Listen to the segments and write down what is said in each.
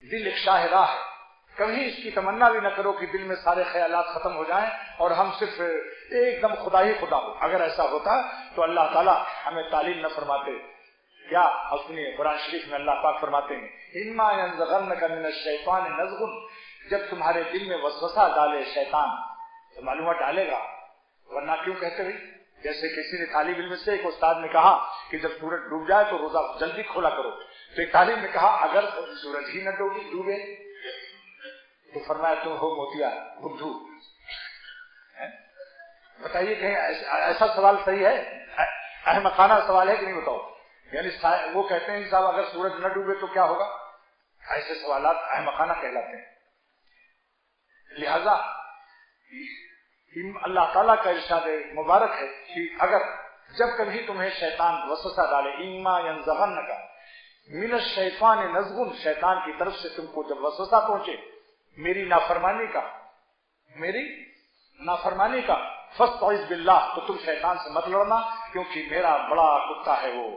دل ایک شاہ راہ ہے، کبھی اس کی تمنا بھی نہ کرو کہ دل میں سارے خیالات ختم ہو جائیں اور ہم صرف ایک دم خدا ہی خدا ہو۔ اگر ایسا ہوتا تو اللہ تعالیٰ ہمیں تعلیم نہ فرماتے۔ کیا اپنی قرآن شریف میں اللہ پاک فرماتے ہیں اما ينزغنك من الشیطان نزغ، جب تمہارے دل میں وسوسہ ڈالے شیطان تو معلومات ڈالے گا، ورنہ کیوں کہتے بھائی؟ جیسے کسی نے طالب علم سے ایک استاد نے کہا کہ جب سورج ڈوب جائے تو روزہ جلدی کھولا کرو، تو ایک طالب نے کہا اگر سورج ہی نہ ڈوبے تو فرمایا تم ہو موتیا بدھو۔ بتائیے کہیں ایسا سوال صحیح ہے؟ احمقانہ سوال ہے کہ نہیں بتاؤ؟ یعنی وہ کہتے ہیں صاحب اگر سورج نہ ڈوبے تو کیا ہوگا؟ ایسے سوالات احمقانہ کہلاتے ہیں۔ لہذا اللہ تعالیٰ کا ارشاد مبارک ہے کہ اگر جب کبھی تمہیں شیطان وسوسہ ڈالے، اما ينزغنک من الشیطان نزغ، شیطان کی طرف سے تم کو جب وسوسہ پہنچے میری نافرمانی کا فاستعذ باللہ، تو تم شیطان سے مت لڑنا، کیونکہ میرا بڑا کتا ہے وہ۔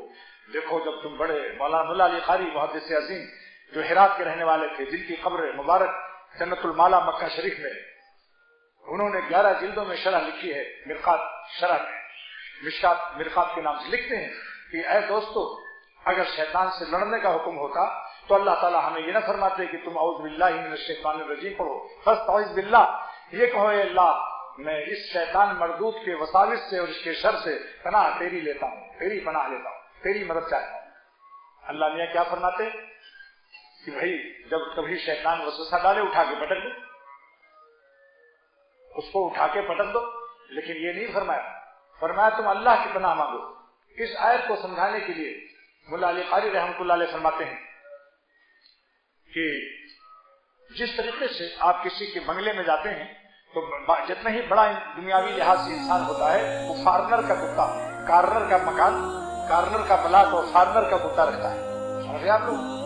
دیکھو جب تم بڑے مولانا ملا علی قاری محدث عظیم جو ہرات کے رہنے والے تھے، جن کی قبر مبارک جنت المالا مکہ شریف میں، انہوں نے 11 جلدوں میں شرح لکھی ہے، مرقات شرح مشکات مرقات کے نام سے لکھتے ہیں کہ اے دوستو، اگر شیطان سے لڑنے کا حکم ہوتا تو اللہ تعالیٰ ہمیں یہ نہ فرماتے کہ تم اعوذ باللہ من الشیطان الرجیم پڑھو، فاستعذ باللہ، یہ کہو اے اللہ میں اس شیطان مردود کے وساوس سے اور اس کے شر سے پناہ تیری لیتا ہوں، تیری پناہ لیتا ہوں، تیری مدد چاہتا ہوں۔ اللہ میاں کیا فرماتے کہ بھائی جب کبھی شیطان وسوسہ ڈالے اٹھا کے پٹک دو، اس کو اٹھا کے پٹک دو، لیکن یہ نہیں فرمایا تم اللہ کی پناہ مانگو۔ اس آیت کو سمجھانے کے لیے ملا علی قاری رحمۃ اللہ علیہ فرماتے ہیں کہ جس طریقے سے آپ کسی کے بنگلے میں جاتے ہیں تو جتنا ہی بڑا دنیاوی لحاظ سے انسان ہوتا ہے وہ فارنر کا کتا، کارنر کا مکان، کارنر کا بلاک اور فارنر کا کتا رہتا ہے، سمجھے آپ لوگ؟